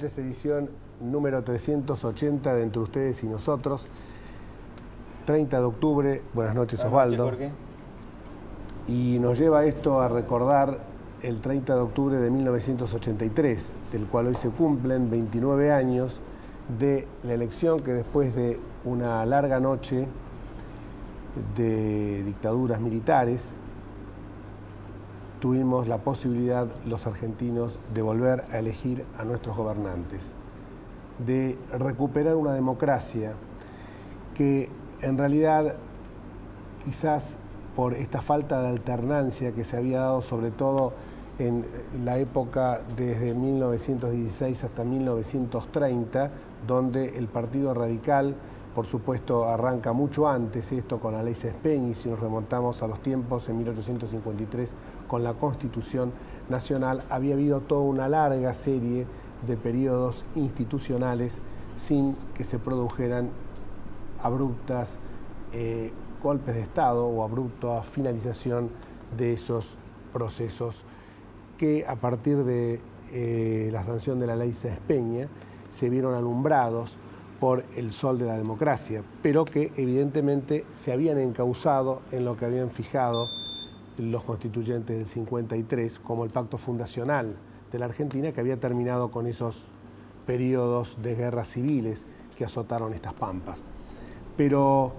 noches, edición número 380 de Entre Ustedes y Nosotros. 30 de octubre, buenas noches Osvaldo. Buenas noches, Jorge. Y nos lleva esto a recordar el 30 de octubre de 1983, del cual hoy se cumplen 29 años de la elección que después de una larga noche de dictaduras militares, tuvimos la posibilidad los argentinos de volver a elegir a nuestros gobernantes, de recuperar una democracia que en realidad quizás por esta falta de alternancia que se había dado sobre todo en la época desde 1916 hasta 1930, donde el Partido Radical, por supuesto, arranca mucho antes esto con la ley Sespenny, si nos remontamos a los tiempos en 1853 con la Constitución Nacional, había habido toda una larga serie de periodos institucionales sin que se produjeran abruptas golpes de Estado o abrupta finalización de esos procesos que a partir de la sanción de la ley Sespenny se vieron alumbrados por el sol de la democracia, pero que evidentemente se habían encauzado en lo que habían fijado los constituyentes del 53 como el pacto fundacional de la Argentina, que había terminado con esos periodos de guerras civiles que azotaron estas pampas. Pero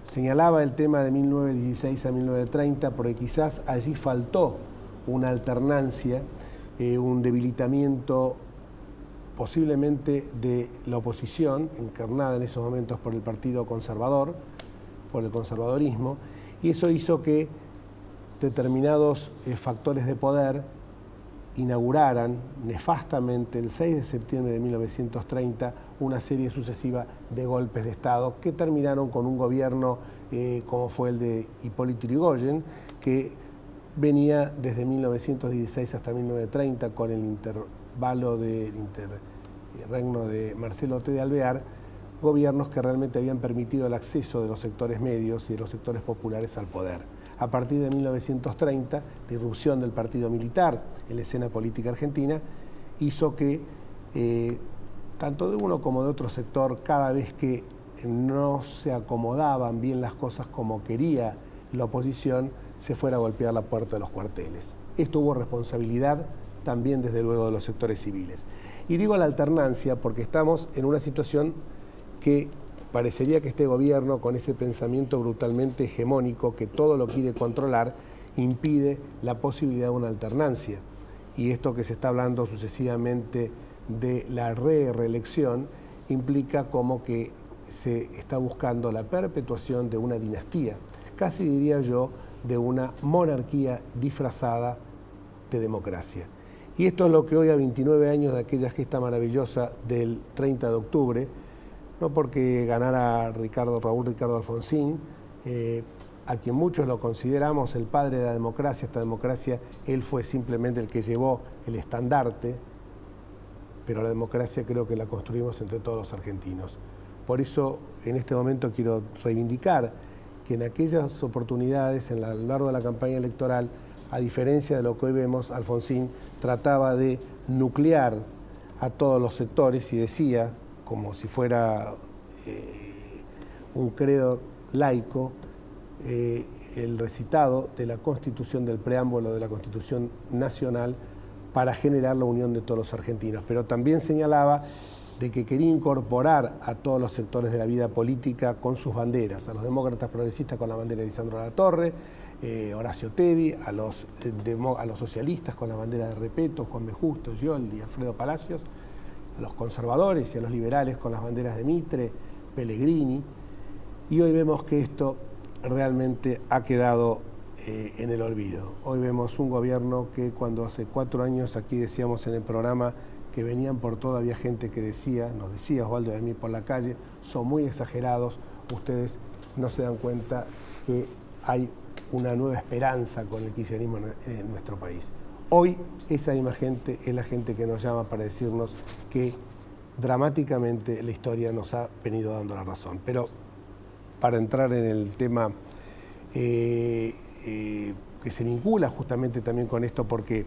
señalaba el tema de 1916 a 1930 porque quizás allí faltó una alternancia, un debilitamiento posiblemente de la oposición, encarnada en esos momentos por el Partido Conservador, por el conservadorismo, y eso hizo que determinados factores de poder inauguraran nefastamente el 6 de septiembre de 1930 una serie sucesiva de golpes de Estado que terminaron con un gobierno como fue el de Hipólito Yrigoyen, que venía desde 1916 hasta 1930 con el intervalo del interregno de Marcelo T. de Alvear, gobiernos que realmente habían permitido el acceso de los sectores medios y de los sectores populares al poder. A partir de 1930, la irrupción del partido militar en la escena política argentina hizo que tanto de uno como de otro sector, cada vez que no se acomodaban bien las cosas como quería la oposición, se fuera a golpear la puerta de los cuarteles. Esto hubo responsabilidad también desde luego de los sectores civiles. Y digo la alternancia porque estamos en una situación que parecería que este gobierno, con ese pensamiento brutalmente hegemónico que todo lo quiere controlar, impide la posibilidad de una alternancia. Y esto que se está hablando sucesivamente de la reelección implica como que se está buscando la perpetuación de una dinastía, casi diría yo, de una monarquía disfrazada de democracia. Y esto es lo que hoy, a 29 años de aquella gesta maravillosa del 30 de octubre, no porque ganara Raúl Ricardo Alfonsín, a quien muchos lo consideramos el padre de la democracia, esta democracia, él fue simplemente el que llevó el estandarte, pero la democracia creo que la construimos entre todos los argentinos. Por eso, en este momento quiero reivindicar que en aquellas oportunidades, a lo largo de la campaña electoral, a diferencia de lo que hoy vemos, Alfonsín trataba de nuclear a todos los sectores y decía, como si fuera un credo laico, el recitado de la Constitución, del preámbulo de la Constitución Nacional para generar la unión de todos los argentinos. Pero también señalaba de que quería incorporar a todos los sectores de la vida política con sus banderas, a los demócratas progresistas con la bandera de Lisandro Latorre, Horacio Tedi, a los socialistas con la bandera de Repetto, Juan B. Justo, Scioli y Alfredo Palacios, a los conservadores y a los liberales con las banderas de Mitre, Pellegrini, y hoy vemos que esto realmente ha quedado en el olvido. Hoy vemos un gobierno que cuando hace 4 años aquí decíamos en el programa que venían por todo, había gente que nos decía Osvaldo y a mí por la calle, son muy exagerados, ustedes no se dan cuenta que hay una nueva esperanza con el kirchnerismo en nuestro país. Hoy esa misma gente es la gente que nos llama para decirnos que dramáticamente la historia nos ha venido dando la razón. Pero para entrar en el tema que se vincula justamente también con esto, porque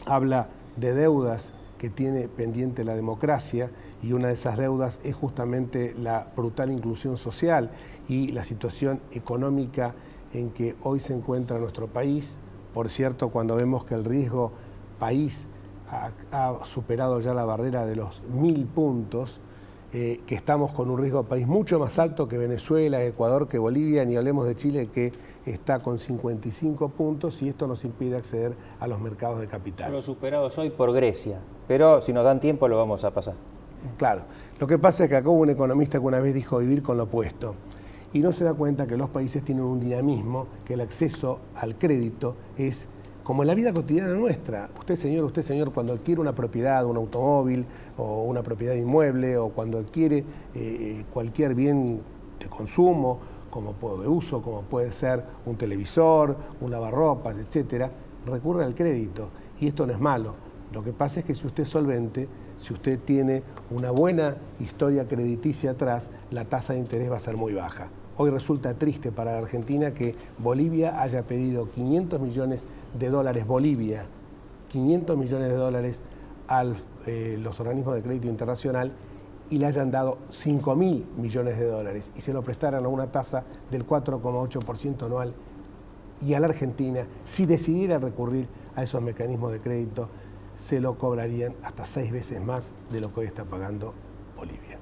habla de deudas que tiene pendiente la democracia, y una de esas deudas es justamente la brutal inclusión social y la situación económica en que hoy se encuentra nuestro país. Por cierto, cuando vemos que el riesgo país ha superado ya la barrera de los 1000 puntos, que estamos con un riesgo país mucho más alto que Venezuela, Ecuador, que Bolivia, ni hablemos de Chile, que está con 55 puntos, y esto nos impide acceder a los mercados de capital. Solo superados hoy por Grecia, pero si nos dan tiempo lo vamos a pasar. Claro, lo que pasa es que acá hubo un economista que una vez dijo vivir con lo opuesto, y no se da cuenta que los países tienen un dinamismo, que el acceso al crédito es como en la vida cotidiana nuestra. Usted señor, cuando adquiere una propiedad, un automóvil o una propiedad inmueble, o cuando adquiere cualquier bien de consumo, de uso, como puede ser un televisor, un lavarropas, etcétera, recurre al crédito. Y esto no es malo. Lo que pasa es que si usted es solvente, si usted tiene una buena historia crediticia atrás, la tasa de interés va a ser muy baja. Hoy resulta triste para la Argentina que Bolivia haya pedido 500 millones de dólares, Bolivia, 500 millones de dólares a los organismos de crédito internacional, y le hayan dado 5.000 millones de dólares y se lo prestaran a una tasa del 4,8% anual. Y a la Argentina, si decidiera recurrir a esos mecanismos de crédito, se lo cobrarían hasta 6 veces más de lo que hoy está pagando Bolivia.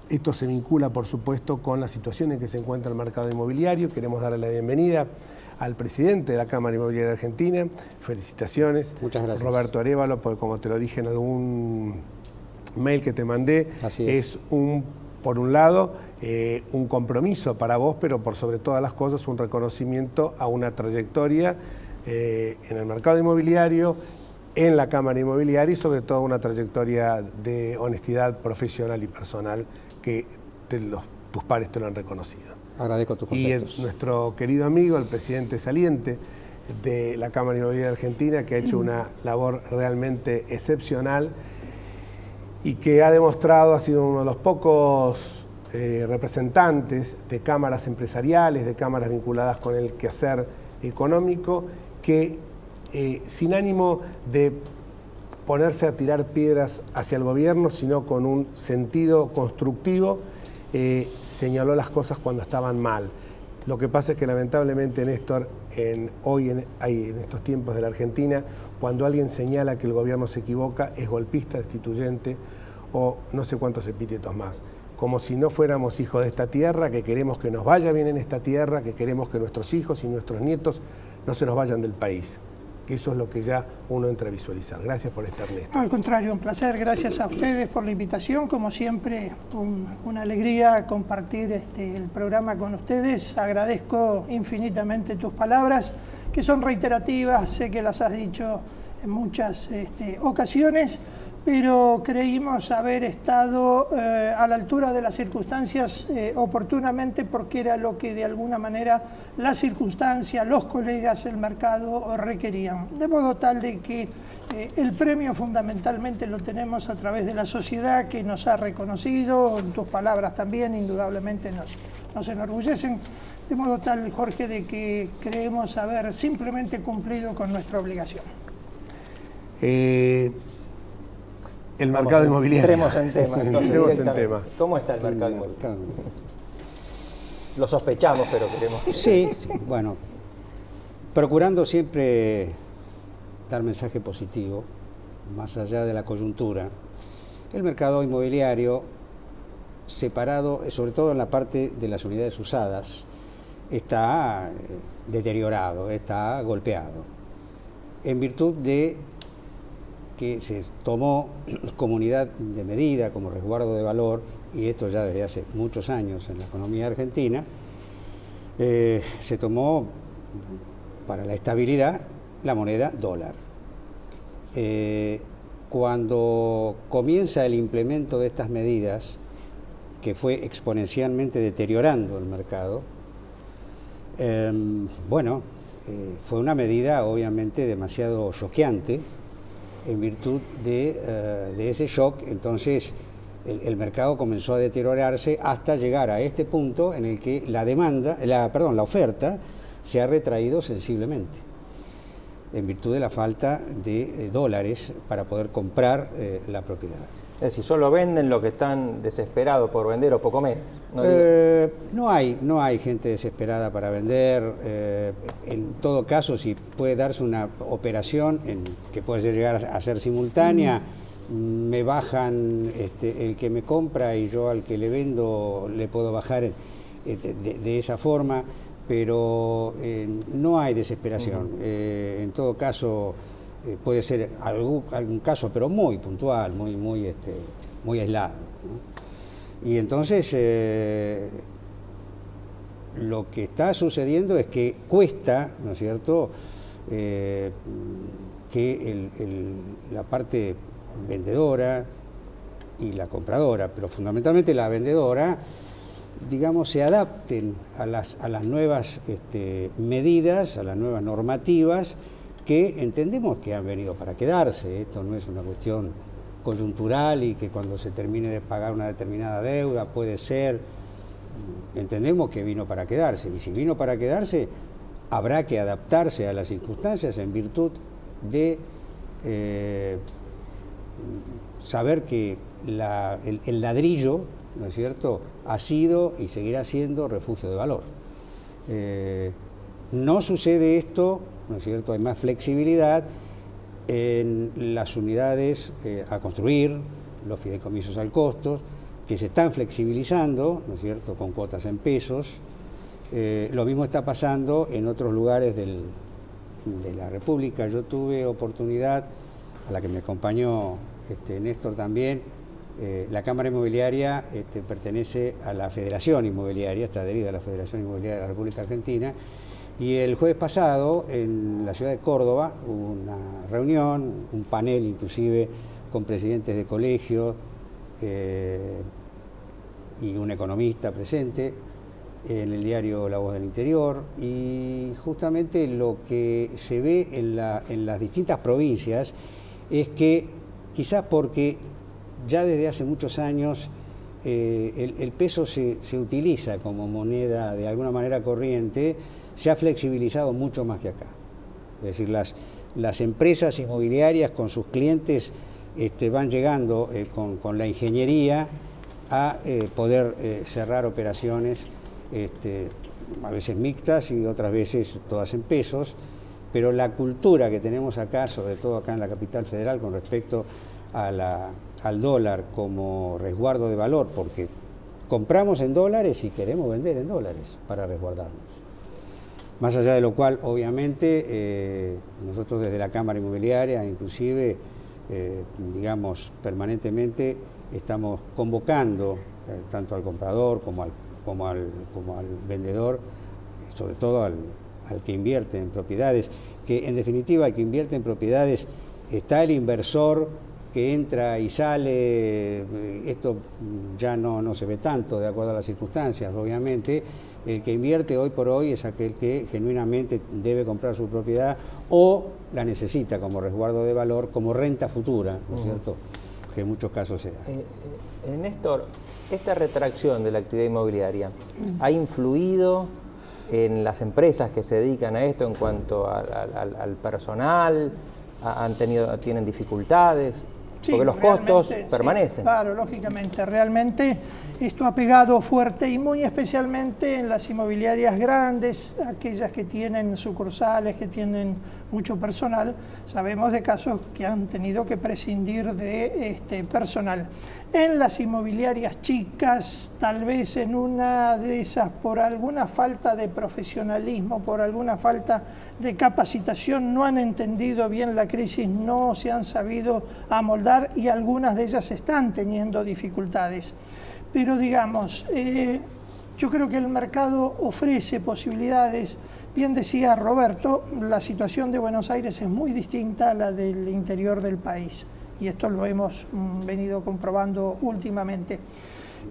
Esto se vincula, por supuesto, con la situación en que se encuentra el mercado inmobiliario. Queremos darle la bienvenida al presidente de la Cámara Inmobiliaria Argentina. Felicitaciones. Muchas gracias. Roberto Arévalo, porque como te lo dije en algún mail que te mandé, es por un lado, un compromiso para vos, pero por sobre todas las cosas un reconocimiento a una trayectoria en el mercado inmobiliario, en la Cámara Inmobiliaria, y sobre todo una trayectoria de honestidad profesional y personal que tus pares te lo han reconocido. Agradezco tus contactos. Y nuestro querido amigo, el presidente saliente de la Cámara Inmobiliaria Argentina, que ha hecho una labor realmente excepcional y que ha demostrado, ha sido uno de los pocos representantes de cámaras empresariales, de cámaras vinculadas con el quehacer económico, que sin ánimo de ponerse a tirar piedras hacia el gobierno, sino con un sentido constructivo, señaló las cosas cuando estaban mal. Lo que pasa es que lamentablemente, Néstor, hoy en estos tiempos de la Argentina, cuando alguien señala que el gobierno se equivoca, es golpista, destituyente o no sé cuántos epítetos más. Como si no fuéramos hijos de esta tierra, que queremos que nos vaya bien en esta tierra, que queremos que nuestros hijos y nuestros nietos no se nos vayan del país. Que eso es lo que ya uno entra a visualizar. Gracias por estar, Néstor. Al contrario, un placer. Gracias a ustedes por la invitación. Como siempre, una alegría compartir el programa con ustedes. Agradezco infinitamente tus palabras, que son reiterativas. Sé que las has dicho en muchas ocasiones, pero creímos haber estado a la altura de las circunstancias oportunamente, porque era lo que de alguna manera las circunstancias, los colegas, el mercado requerían. De modo tal de que el premio fundamentalmente lo tenemos a través de la sociedad, que nos ha reconocido, tus palabras también indudablemente nos enorgullecen, de modo tal, Jorge, de que creemos haber simplemente cumplido con nuestra obligación. El mercado inmobiliario. Entremos en tema. Entremos en tema. ¿Cómo está el mercado inmobiliario? Lo sospechamos, pero queremos... Sí, bueno, procurando siempre dar mensaje positivo, más allá de la coyuntura. El mercado inmobiliario, separado, sobre todo en la parte de las unidades usadas, está deteriorado, está golpeado, en virtud de que se tomó como unidad de medida, como resguardo de valor, y esto ya desde hace muchos años en la economía argentina, se tomó para la estabilidad la moneda dólar. Cuando comienza el implemento de estas medidas, que fue exponencialmente deteriorando el mercado, fue una medida obviamente demasiado choqueante. En virtud de ese shock, entonces el mercado comenzó a deteriorarse hasta llegar a este punto en el que la oferta se ha retraído sensiblemente. en virtud de la falta de dólares para poder comprar la propiedad. Es decir, solo venden lo que están desesperados por vender o poco menos. No hay gente desesperada para vender. En todo caso, si puede darse una operación que puede llegar a ser simultánea, me bajan el que me compra y yo al que le vendo le puedo bajar de esa forma, pero no hay desesperación. En todo caso, puede ser algún caso, pero muy puntual, muy aislado, ¿no? Y entonces lo que está sucediendo es que cuesta, ¿no es cierto?, que la parte vendedora y la compradora, pero fundamentalmente la vendedora, digamos, se adapten a las nuevas medidas, a las nuevas normativas que entendemos que han venido para quedarse. Esto no es una cuestión coyuntural y que cuando se termine de pagar una determinada deuda puede ser. Entendemos que vino para quedarse, y si vino para quedarse habrá que adaptarse a las circunstancias en virtud de saber que el ladrillo, ¿no es cierto?, ha sido y seguirá siendo refugio de valor. No sucede esto, ¿no es cierto?, hay más flexibilidad en las unidades a construir, los fideicomisos al costo, que se están flexibilizando, ¿no es cierto?, con cuotas en pesos. Lo mismo está pasando en otros lugares de la República. Yo tuve oportunidad, a la que me acompañó Néstor también. La Cámara Inmobiliaria pertenece a la Federación Inmobiliaria, está adherida a la Federación Inmobiliaria de la República Argentina, y el jueves pasado en la ciudad de Córdoba hubo una reunión, un panel inclusive con presidentes de colegios y un economista presente en el diario La Voz del Interior, y justamente lo que se ve en las distintas provincias es que quizás porque ya desde hace muchos años el peso se utiliza como moneda de alguna manera corriente, se ha flexibilizado mucho más que acá. Es decir, las empresas inmobiliarias con sus clientes van llegando con la ingeniería a poder cerrar operaciones a veces mixtas y otras veces todas en pesos, pero la cultura que tenemos acá, sobre todo acá en la capital federal, con respecto al dólar como resguardo de valor, porque compramos en dólares y queremos vender en dólares para resguardarnos. Más allá de lo cual, obviamente, nosotros desde la Cámara Inmobiliaria, inclusive, digamos, permanentemente estamos convocando tanto al comprador como al vendedor, sobre todo al que invierte en propiedades, que en definitiva el que invierte en propiedades está el inversor que entra y sale. Esto ya no se ve tanto de acuerdo a las circunstancias, obviamente. El que invierte hoy por hoy es aquel que genuinamente debe comprar su propiedad o la necesita como resguardo de valor, como renta futura, ¿no es cierto?, que en muchos casos se da. Néstor, esta retracción de la actividad inmobiliaria ha influido en las empresas que se dedican a esto en cuanto al personal, tienen dificultades, Sí, porque los costos sí, permanecen. Claro, lógicamente, realmente esto ha pegado fuerte y muy especialmente en las inmobiliarias grandes, aquellas que tienen sucursales, que tienen mucho personal. Sabemos de casos que han tenido que prescindir de personal. En las inmobiliarias chicas, tal vez en una de esas, por alguna falta de profesionalismo, por alguna falta de capacitación, no han entendido bien la crisis, no se han sabido amoldar y algunas de ellas están teniendo dificultades. Pero digamos, yo creo que el mercado ofrece posibilidades. Bien decía Roberto, la situación de Buenos Aires es muy distinta a la del interior del país. Y esto lo hemos venido comprobando últimamente.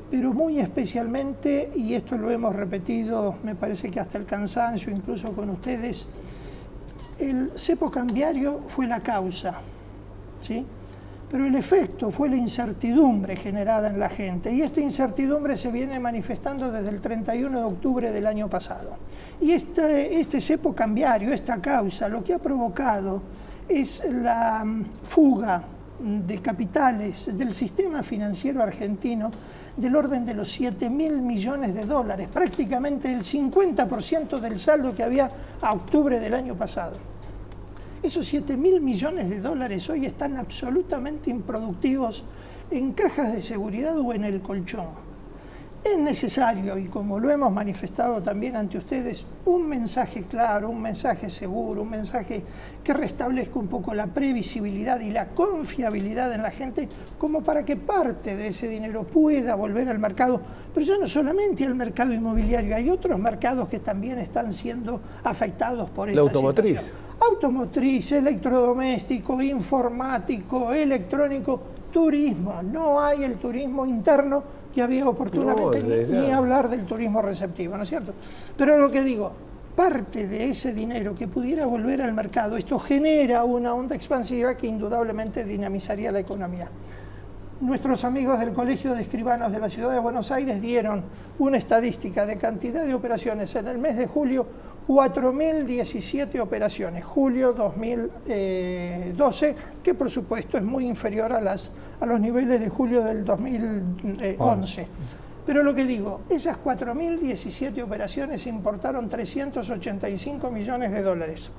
Pero muy especialmente, y esto lo hemos repetido, me parece que hasta el cansancio, incluso con ustedes, el cepo cambiario fue la causa, ¿sí? pero el efecto fue la incertidumbre generada en la gente, y esta incertidumbre se viene manifestando desde el 31 de octubre del año pasado. Y este cepo cambiario, esta causa, lo que ha provocado es la fuga de capitales del sistema financiero argentino del orden de los 7.000 millones de dólares, prácticamente el 50% del saldo que había a octubre del año pasado. Esos 7.000 millones de dólares hoy están absolutamente improductivos en cajas de seguridad o en el colchón. Es necesario, y como lo hemos manifestado también ante ustedes, un mensaje claro, un mensaje seguro, un mensaje que restablezca un poco la previsibilidad y la confiabilidad en la gente, como para que parte de ese dinero pueda volver al mercado, pero ya no solamente al mercado inmobiliario, hay otros mercados que también están siendo afectados por esta automotriz. situación. Automotriz, electrodoméstico, informático, electrónico, turismo. No hay el turismo interno que había oportunamente, ni hablar del turismo receptivo, ¿no es cierto? Pero lo que digo, parte de ese dinero que pudiera volver al mercado, esto genera una onda expansiva que indudablemente dinamizaría la economía. Nuestros amigos del Colegio de Escribanos de la Ciudad de Buenos Aires dieron una estadística de cantidad de operaciones en el mes de julio, 4.017 operaciones, julio 2012, que por supuesto es muy inferior a los niveles de julio del 2011. Pero lo que digo, esas 4.017 operaciones importaron 385 millones de dólares.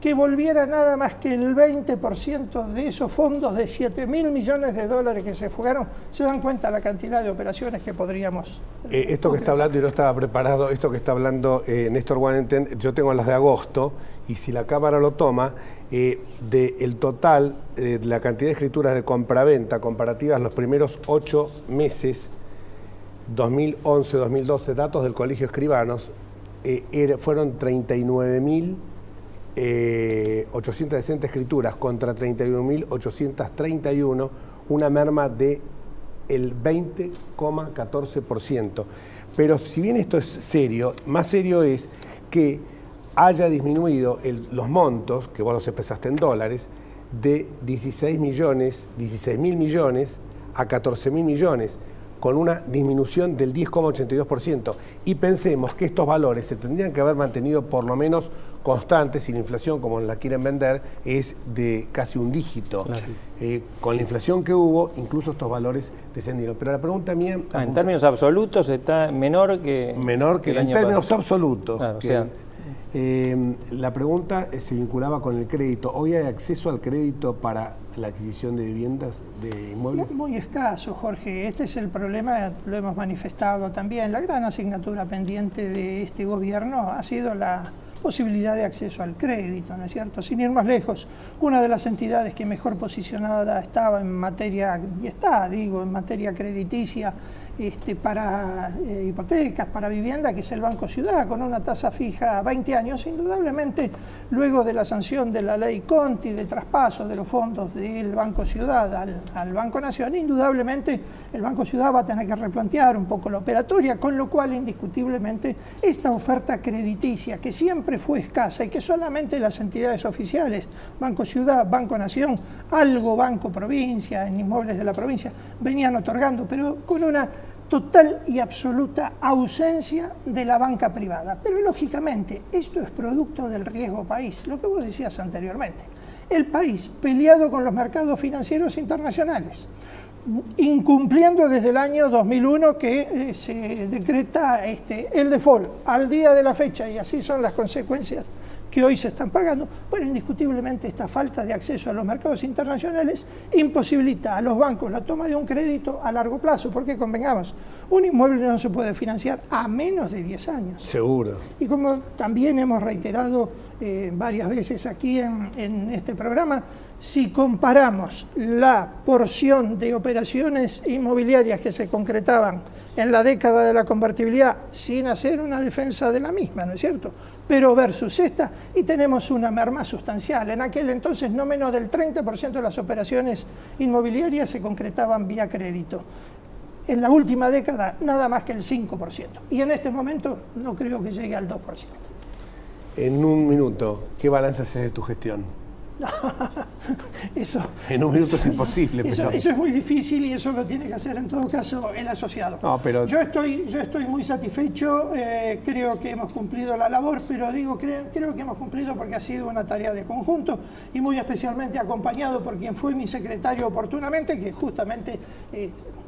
Que volviera nada más que el 20% de esos fondos de 7.000 millones de dólares que se fugaron, se dan cuenta la cantidad de operaciones que podríamos... Esto que está hablando, y no estaba preparado, esto que está hablando Néstor Wanenten, yo tengo las de agosto, y si la Cámara lo toma, del total de la cantidad de escrituras de compraventa comparativas los primeros 8 meses, 2011-2012, datos del Colegio de Escribanos, fueron 39.860 escrituras contra 31.831, una merma de el 20,14%. Pero si bien esto es serio, más serio es que haya disminuido los montos, que vos los expresaste en dólares, de 16.000 millones a 14.000 millones, con una disminución del 10,82%. Y pensemos que estos valores se tendrían que haber mantenido por lo menos constantes, si la inflación, como la quieren vender, es de casi un dígito. Claro. Con la inflación que hubo, incluso estos valores descendieron. Pero la pregunta mía... en términos absolutos está menor que el año pasado. En términos absolutos. Claro, la pregunta se vinculaba con el crédito. ¿Hoy hay acceso al crédito para la adquisición de viviendas, de inmuebles? Muy escaso, Jorge. Este es el problema, lo hemos manifestado también. La gran asignatura pendiente de este gobierno ha sido la posibilidad de acceso al crédito, ¿no es cierto? Sin ir más lejos, una de las entidades que mejor posicionada estaba en materia, y está, digo, en materia crediticia, para hipotecas, para vivienda, que es el Banco Ciudad, con una tasa fija a 20 años, indudablemente, luego de la sanción de la ley Conti, de traspaso de los fondos del Banco Ciudad al Banco Nación, indudablemente el Banco Ciudad va a tener que replantear un poco la operatoria, con lo cual, indiscutiblemente, esta oferta crediticia, que siempre fue escasa y que solamente las entidades oficiales, Banco Ciudad, Banco Nación, algo Banco Provincia, en inmuebles de la provincia, venían otorgando, pero con una total y absoluta ausencia de la banca privada. Pero lógicamente esto es producto del riesgo país, lo que vos decías anteriormente. El país peleado con los mercados financieros internacionales, incumpliendo desde el año 2001 que se decreta el default al día de la fecha, y así son las consecuencias que hoy se están pagando. Bueno, indiscutiblemente esta falta de acceso a los mercados internacionales imposibilita a los bancos la toma de un crédito a largo plazo, porque convengamos, un inmueble no se puede financiar a menos de 10 años. Seguro. Y como también hemos reiterado varias veces aquí en este programa, si comparamos la porción de operaciones inmobiliarias que se concretaban en la década de la convertibilidad, sin hacer una defensa de la misma, ¿no es cierto?, pero versus esta, y tenemos una merma sustancial. En aquel entonces no menos del 30% de las operaciones inmobiliarias se concretaban vía crédito. En la última década nada más que el 5%, y en este momento no creo que llegue al 2%. En un minuto, ¿qué balance haces de tu gestión? Eso, en un minuto es imposible. Eso es muy difícil y eso lo tiene que hacer en todo caso el asociado. No, pero... Yo estoy muy satisfecho, creo que hemos cumplido la labor, pero digo creo que hemos cumplido porque ha sido una tarea de conjunto y muy especialmente acompañado por quien fue mi secretario oportunamente, que justamente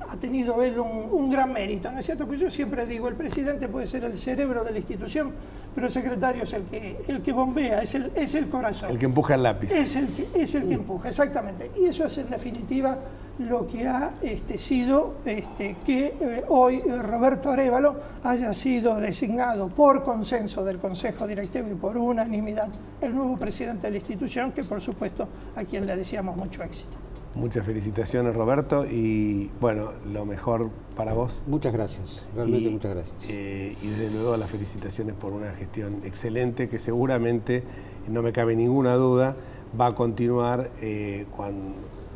ha tenido él un gran mérito, ¿no es cierto? Pues yo siempre digo, el presidente puede ser el cerebro de la institución, pero el secretario es el que bombea, es el corazón. El que empuja el lápiz. Es el que empuja, exactamente. Y eso es en definitiva lo que ha sido que hoy Roberto Arévalo haya sido designado por consenso del Consejo Directivo y por unanimidad el nuevo presidente de la institución, que por supuesto a quien le deseamos mucho éxito. Muchas felicitaciones, Roberto, y bueno, lo mejor para vos. Muchas gracias, realmente muchas gracias. Y desde luego las felicitaciones por una gestión excelente que seguramente, no me cabe ninguna duda, va a continuar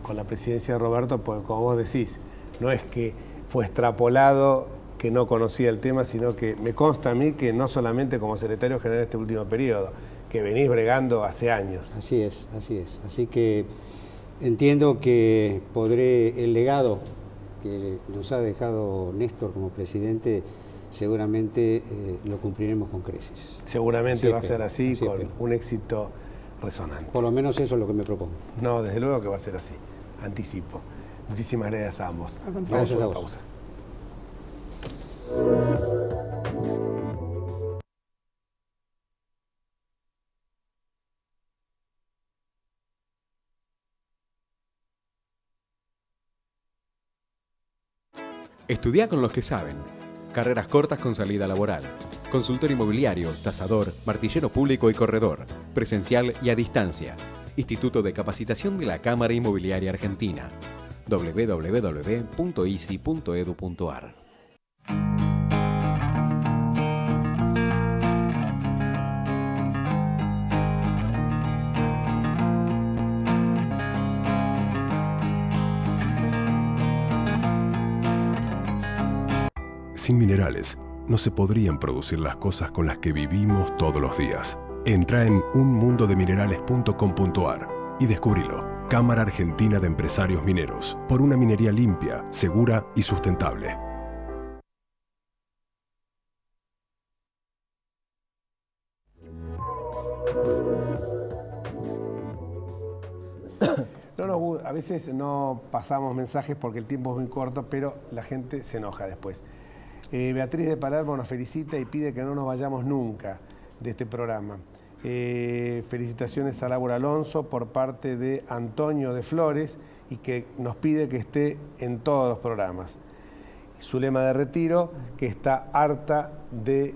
con la presidencia de Roberto, porque como vos decís, no es que fue extrapolado, que no conocía el tema, sino que me consta a mí que no solamente como secretario general de este último periodo, que venís bregando hace años. Así es, así es. Así que entiendo que el legado que nos ha dejado Néstor como presidente, seguramente lo cumpliremos con creces. Seguramente va a ser así, con un éxito resonante. Por lo menos eso es lo que me propongo. No, desde luego que va a ser así, anticipo. Muchísimas gracias a ambos. Gracias a vos. Pausa. Estudia con los que saben. Carreras cortas con salida laboral. Consultor inmobiliario, tasador, martillero público y corredor. Presencial y a distancia. Instituto de Capacitación de la Cámara Inmobiliaria Argentina. www.isi.edu.ar. Sin minerales, no se podrían producir las cosas con las que vivimos todos los días. Entra en unmundodeminerales.com.ar y descubrilo. Cámara Argentina de Empresarios Mineros, por una minería limpia, segura y sustentable. A veces no pasamos mensajes porque el tiempo es muy corto, pero la gente se enoja después. Beatriz de Palermo nos felicita y pide que no nos vayamos nunca de este programa. Felicitaciones a Laura Alonso por parte de Antonio de Flores y que nos pide que esté en todos los programas. Zulema de Retiro, que está harta de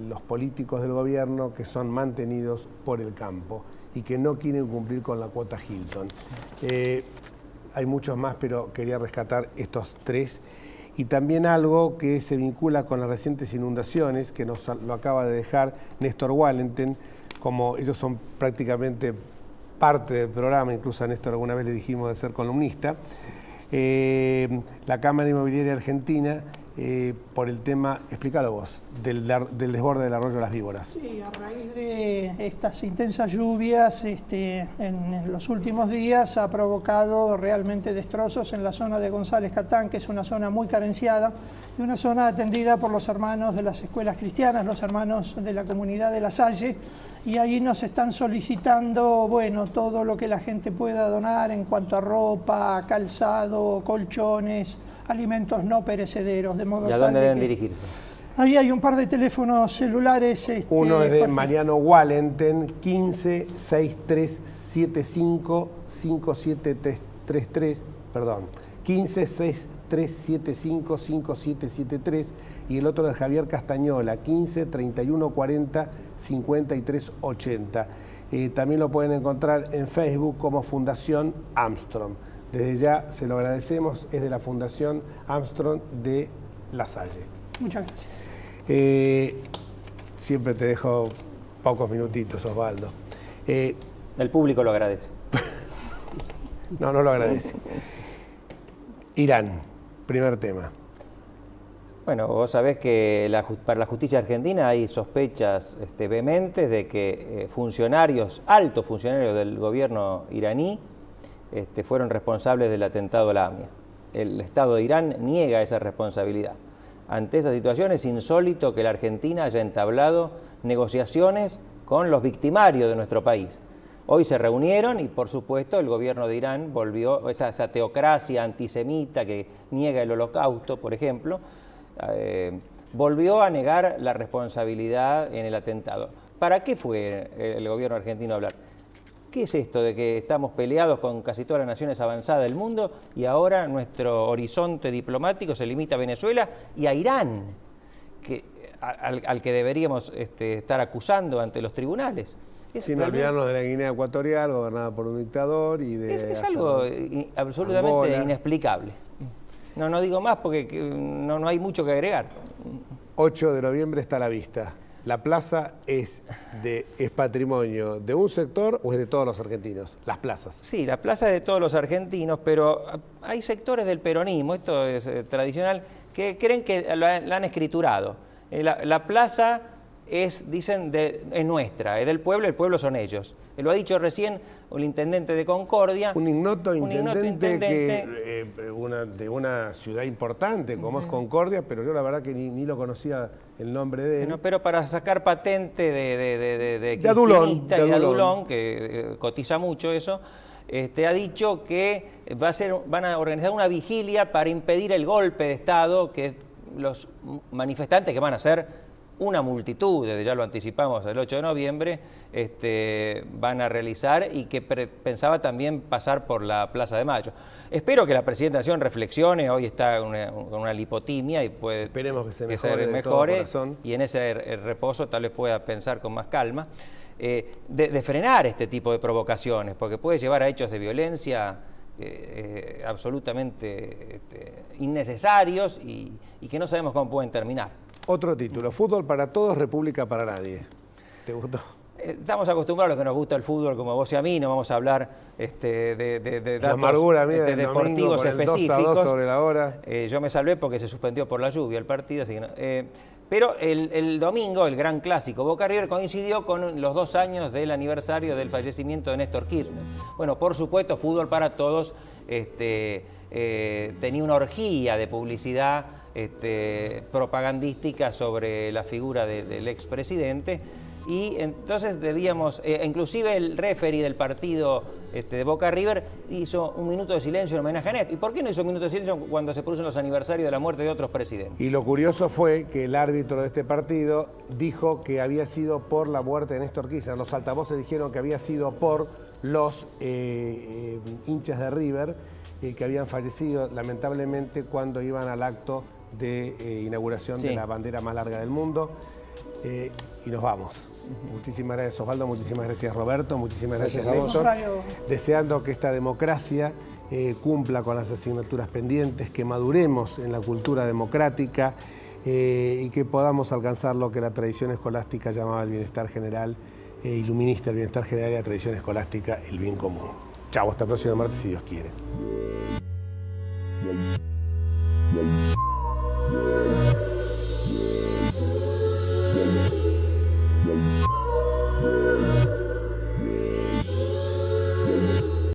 los políticos del gobierno que son mantenidos por el campo y que no quieren cumplir con la cuota Hilton. Hay muchos más, pero quería rescatar estos tres. Y también algo que se vincula con las recientes inundaciones, que nos lo acaba de dejar Néstor Wallenten, como ellos son prácticamente parte del programa, incluso a Néstor alguna vez le dijimos de ser columnista, la Cámara Inmobiliaria Argentina, por el tema, explícalo vos, del desborde del arroyo Las Víboras. Sí, a raíz de estas intensas lluvias en los últimos días ha provocado realmente destrozos en la zona de González Catán, que es una zona muy carenciada y una zona atendida por los hermanos de las escuelas cristianas, los hermanos de la comunidad de La Salle, y ahí nos están solicitando, bueno, todo lo que la gente pueda donar en cuanto a ropa, calzado, colchones, alimentos no perecederos. De modo ¿Y a dónde deben dirigirse? Ahí hay un par de teléfonos celulares. Uno es de Mariano Wallenten, 15 6375 5733, perdón, 15 6375 5773, y el otro de Javier Castañola, 15 3140 5380. También lo pueden encontrar en Facebook como Fundación Armstrong. Desde ya se lo agradecemos, es de la Fundación Armstrong de La Salle. Muchas gracias. Siempre te dejo pocos minutitos, Osvaldo. El público lo agradece. No lo agradece. Irán, primer tema. Bueno, vos sabés que para la justicia argentina hay sospechas vehementes de que altos funcionarios del gobierno iraní, fueron responsables del atentado a la AMIA. El Estado de Irán niega esa responsabilidad. Ante esa situación es insólito que la Argentina haya entablado negociaciones con los victimarios de nuestro país. Hoy se reunieron y, por supuesto, el gobierno de Irán volvió, esa teocracia antisemita que niega el holocausto, por ejemplo, volvió a negar la responsabilidad en el atentado. ¿Para qué fue el gobierno argentino a hablar? ¿Qué es esto de que estamos peleados con casi todas las naciones avanzadas del mundo y ahora nuestro horizonte diplomático se limita a Venezuela y a Irán, al que deberíamos estar acusando ante los tribunales? Sin olvidarnos de la Guinea Ecuatorial, gobernada por un dictador, y de... Es algo absolutamente Angola. inexplicable. No digo más porque no hay mucho que agregar. 8 de noviembre está a la vista. ¿La plaza es patrimonio de un sector o es de todos los argentinos? Las plazas. Sí, la plaza es de todos los argentinos, pero hay sectores del peronismo, esto es tradicional, que creen que la han escriturado. La plaza dicen, es nuestra, es del pueblo, el pueblo son ellos. Lo ha dicho recién el intendente de Concordia. Un ignoto intendente de una ciudad importante como es Concordia, pero yo la verdad que ni lo conocía el nombre de él. Bueno, pero para sacar patente de Adulón, que cotiza mucho eso, ha dicho que van a organizar una vigilia para impedir el golpe de Estado que los manifestantes, que van a ser una multitud, desde ya lo anticipamos el 8 de noviembre, van a realizar y que pensaba también pasar por la Plaza de Mayo. Espero que la Presidenta de la Nación reflexione, hoy está con una lipotimia y puede esperemos que se mejore, mejore y en ese reposo tal vez pueda pensar con más calma, de frenar este tipo de provocaciones, porque puede llevar a hechos de violencia absolutamente innecesarios y que no sabemos cómo pueden terminar. Otro título, Fútbol para todos, República para nadie. ¿Te gustó? Estamos acostumbrados a lo que nos gusta el fútbol, como a vos y a mí, no vamos a hablar de datos amargura mía deportivos con el específicos. 2-2 sobre la hora. Yo me salvé porque se suspendió por la lluvia el partido, así que no, pero el domingo, el gran clásico Boca River, coincidió con los 2 años del aniversario del fallecimiento de Néstor Kirchner. Bueno, por supuesto, Fútbol para Todos tenía una orgía de publicidad propagandística sobre la figura del expresidente, y entonces debíamos, inclusive el referee del partido de Boca River hizo un minuto de silencio en homenaje a Néstor. ¿Y por qué no hizo un minuto de silencio cuando se producen los aniversarios de la muerte de otros presidentes? Y lo curioso fue que el árbitro de este partido dijo que había sido por la muerte de Néstor Kirchner. Los altavoces dijeron que había sido por los hinchas de River que habían fallecido lamentablemente cuando iban al acto de inauguración de la bandera más larga del mundo. Y nos vamos. Muchísimas gracias, Osvaldo, muchísimas gracias, Roberto, muchísimas gracias, Néstor. Deseando que esta democracia cumpla con las asignaturas pendientes, que maduremos en la cultura democrática y que podamos alcanzar lo que la tradición escolástica llamaba el bienestar general, iluminista el bienestar general, y la tradición escolástica el bien común. Chao, hasta el próximo martes si Dios quiere.